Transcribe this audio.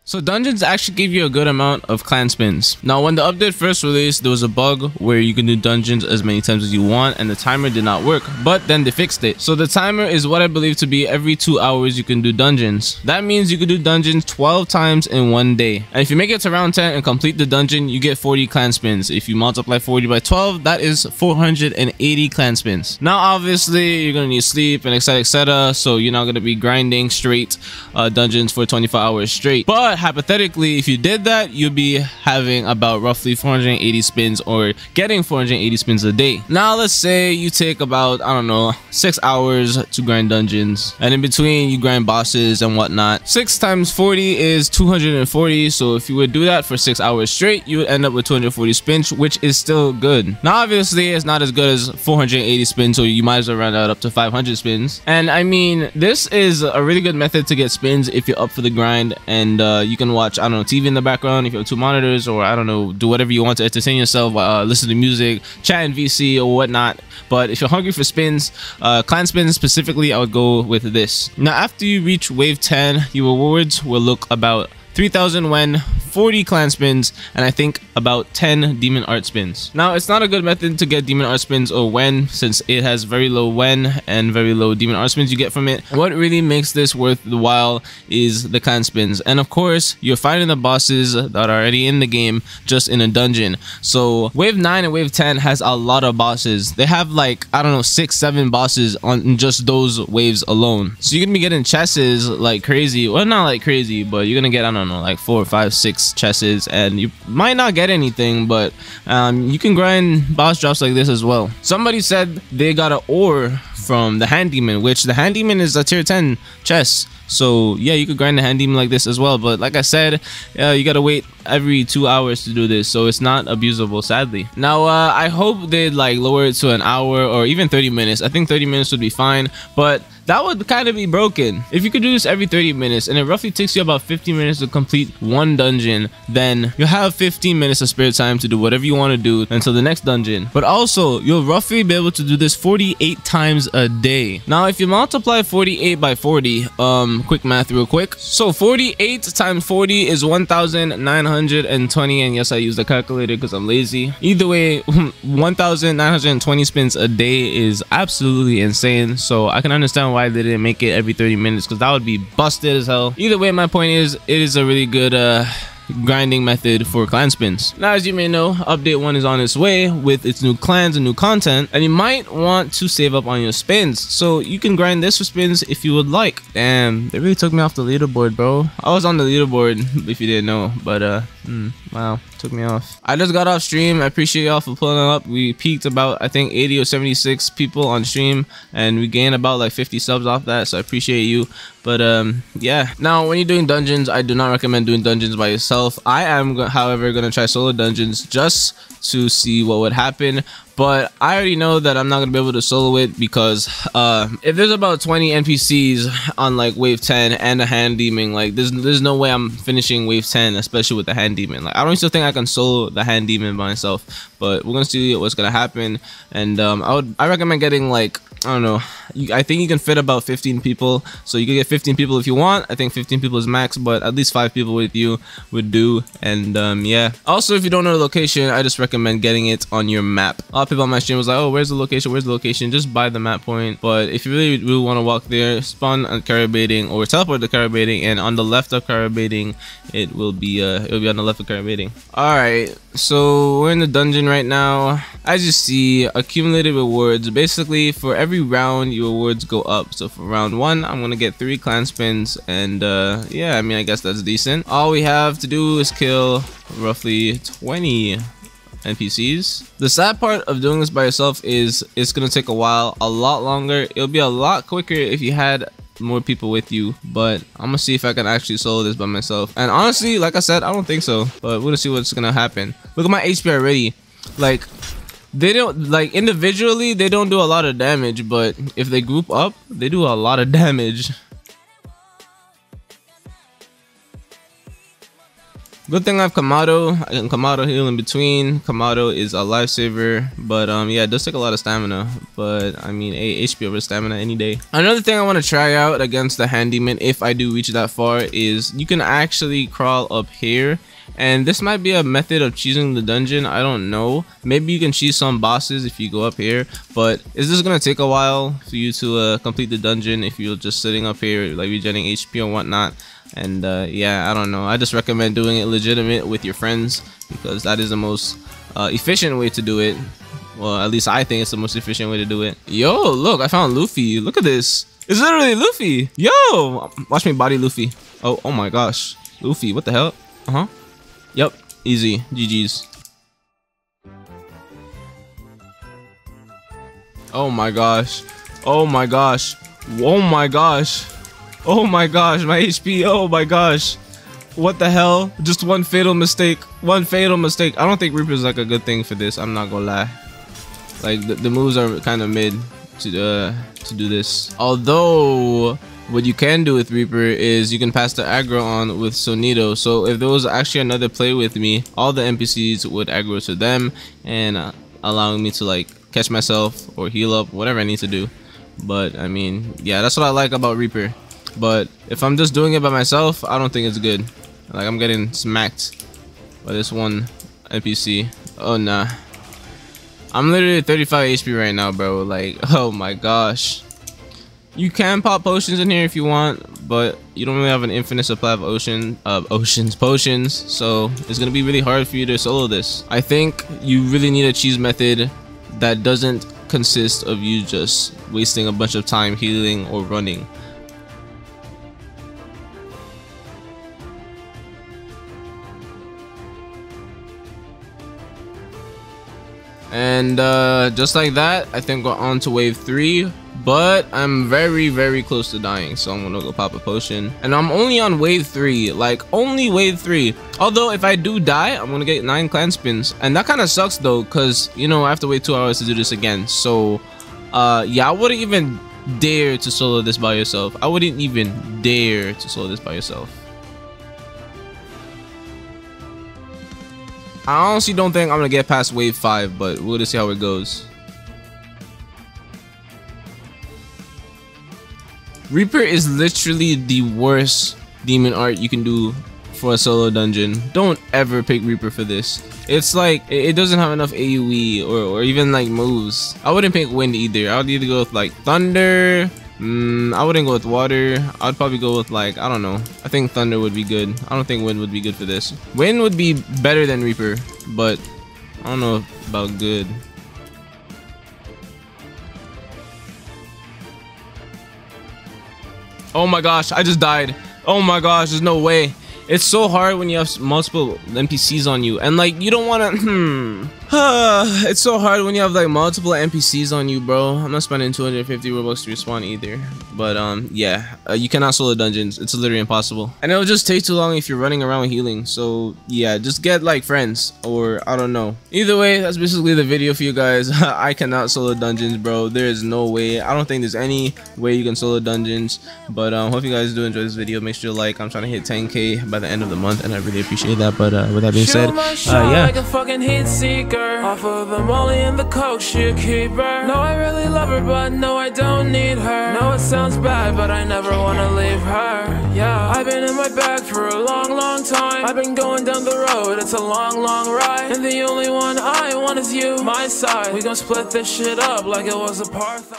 So dungeons actually give you a good amount of clan spins. Now when the update first released, there was a bug where you can do dungeons as many times as you want and the timer did not work, but then they fixed it. So the timer is what I believe to be every 2 hours you can do dungeons. That means you can do dungeons 12 times in one day. And if you make it to round 10 and complete the dungeon, you get 40 clan spins. If you multiply 40 by 12, that is 480 clan spins. Now obviously you're gonna need sleep and etc, so you're not gonna be grinding straight dungeons for 24 hours straight. But hypothetically, if you did that, you'd be having about roughly 480 spins or getting 480 spins a day. Now let's say you take about, I don't know, 6 hours to grind dungeons, and in between you grind bosses and whatnot. 6 times 40 is 240, so if you would do that for 6 hours straight, you would end up with 240 spins, which is still good. Now obviously it's not as good as 480 spins, so you might as well round that up to 500 spins. And I mean, this is a really good method to get spins if you're up for the grind, and you can watch, I don't know, TV in the background if you have 2 monitors, or I don't know, do whatever you want to entertain yourself, listen to music, chat in VC or whatnot. But if you're hungry for spins, clan spins specifically, I would go with this. Now after you reach wave 10, your rewards will look about 3,000 when 40 clan spins, and I think about 10 demon art spins. Now it's not a good method to get demon art spins or when, since it has very low when and very low demon art spins you get from it. What really makes this worth the while is the clan spins, and of course you're fighting the bosses that are already in the game just in a dungeon. So wave 9 and wave 10 has a lot of bosses. They have like, I don't know, 6-7 bosses on just those waves alone, so you're gonna be getting chesses like crazy. Well, not like crazy, but you're gonna get, I don't know, like 4, 5, 6 chesses, and you might not get anything, but you can grind boss drops like this as well. Somebody said they got an ore from the hand demon, which the hand demon is a tier 10 chest, so yeah, you could grind the hand demon like this as well. But like I said, you gotta wait every 2 hours to do this, so it's not abusable, sadly. Now I hope they'd like lower it to an hour or even 30 minutes. I think 30 minutes would be fine, but that would kind of be broken. If you could do this every 30 minutes and it roughly takes you about 15 minutes to complete one dungeon, then you'll have 15 minutes of spare time to do whatever you want to do until the next dungeon. But also, you'll roughly be able to do this 48 times a day. Now, if you multiply 48 by 40, quick math real quick. So 48 times 40 is 1,920, and yes, I use the calculator because I'm lazy. Either way, 1,920 spins a day is absolutely insane, so I can understand why they didn't make it every 30 minutes, because that would be busted as hell. Either way, my point is, it is a really good grinding method for clan spins. Now, as you may know, update 1 is on its way with its new clans and new content, and you might want to save up on your spins, so you can grind this for spins if you would like. Damn, they really took me off the leaderboard, bro. I was on the leaderboard if you didn't know, but wow, took me off. I just got off stream. I appreciate y'all for pulling up. We peaked about, I think, 80 or 76 people on stream, and we gained about like 50 subs off that, so I appreciate you. But yeah, now when you're doing dungeons, I do not recommend doing dungeons by yourself. I am however gonna try solo dungeons just to see what would happen, but I already know that I'm not gonna be able to solo it, because if there's about 20 NPCs on like wave 10 and a hand demon, like there's no way I'm finishing wave 10, especially with the hand demon. Like I don't still think I can solo the hand demon by myself, but we're gonna see what's gonna happen. And I recommend getting like, I don't know, I think you can fit about 15 people, so you can get 15 people if you want. I think 15 people is max, but at least 5 people with you would do. And yeah, also if you don't know the location, I just recommend getting it on your map. A lot of people on my stream was like, oh, where's the location, just buy the map point. But if you really want to walk there, spawn on carry baiting or teleport to carry baiting, and on the left of carry baiting, it will be on the left of carry baiting. All right, so we're in the dungeon right now. As you see, accumulated rewards, basically for every round your rewards go up. So for round 1, I'm gonna get 3 clan spins, and yeah, I mean, I guess that's decent. All we have to do is kill roughly 20 NPCs. The sad part of doing this by yourself is it's gonna take a while, a lot longer. It'll be a lot quicker if you had more people with you, but I'm gonna see if I can actually solo this by myself. And honestly, like I said, I don't think so, but we're gonna see what's gonna happen. Look at my HP already. Like, they don't, like, individually they don't do a lot of damage, but if they group up, they do a lot of damage. Good thing I have Kamado. I can Kamado heal in between. Kamado is a lifesaver, but yeah, it does take a lot of stamina. But I mean, HP over stamina any day. Another thing I want to try out against the Handyman, if I do reach that far, is you can actually crawl up here. And this might be a method of cheesing the dungeon. I don't know. Maybe you can cheese some bosses if you go up here. But is this gonna take a while for you to complete the dungeon if you're just sitting up here like regenerating HP and whatnot? And yeah, I don't know. I just recommend doing it legitimate with your friends, because that is the most efficient way to do it. Well, at least I think it's the most efficient way to do it. Yo, look, I found Luffy. Look at this. It's literally Luffy. Yo, watch me body Luffy. Oh my gosh, Luffy. What the hell? Yep, easy. GG's. Oh my gosh. Oh my gosh. Oh my gosh. Oh my gosh, my HP. Oh my gosh. What the hell? Just one fatal mistake. One fatal mistake. I don't think Reaper's like a good thing for this. I'm not gonna lie. Like the moves are kind of mid to do this. Although what you can do with Reaper is you can pass the aggro on with Sonido. So if there was actually another play with me, all the NPCs would aggro to them, and allowing me to like catch myself or heal up, whatever I need to do. But I mean, yeah, that's what I like about Reaper. But if I'm just doing it by myself, I don't think it's good. Like, I'm getting smacked by this one NPC. Oh nah, I'm literally 35 HP right now, bro. Like, oh my gosh. You can pop potions in here if you want, but you don't really have an infinite supply of potions, so it's gonna be really hard for you to solo this. I think you really need a cheese method that doesn't consist of you just wasting a bunch of time healing or running. And just like that, I think we're on to wave 3. But I'm very close to dying, so I'm gonna go pop a potion. And I'm only on wave 3, like only wave 3. Although if I do die, I'm gonna get 9 clan spins. And that kind of sucks though, because you know I have to wait 2 hours to do this again. So yeah, I wouldn't even dare to solo this by yourself. I wouldn't even dare to solo this by yourself. I honestly don't think I'm gonna get past wave 5, but we'll just see how it goes. Reaper is literally the worst demon art you can do for a solo dungeon. Don't ever pick Reaper for this. It's like it doesn't have enough AoE or even like moves. I wouldn't pick wind either. I would either go with like thunder. I wouldn't go with water. I'd probably go with like, I don't know. I think thunder would be good. I don't think wind would be good for this. Wind would be better than Reaper, but I don't know about good. Oh my gosh, I just died. Oh my gosh, there's no way. It's so hard when you have multiple NPCs on you, and like you don't want to it's so hard when you have like multiple NPCs on you, bro. I'm not spending 250 Robux to respawn either, but yeah, you cannot solo dungeons. It's literally impossible, and it'll just take too long if you're running around healing. So yeah, just get like friends, or I don't know. Either way, that's basically the video for you guys. I cannot solo dungeons, bro. There is no way. I don't think there's any way you can solo dungeons, but hope you guys do enjoy this video. Make sure to like. I'm trying to hit 10K by the end of the month, and I really appreciate that. But with that being said, yeah. Like a fucking heat seeker. Off of the molly and the coke, she keep her. No, I really love her, but no, I don't need her. No, it sounds bad, but I never wanna leave her. Yeah, I've been in my bag for a long time. I've been going down the road, it's a long ride. And the only one I want is you, my side. We gon' split this shit up like it was apartheid.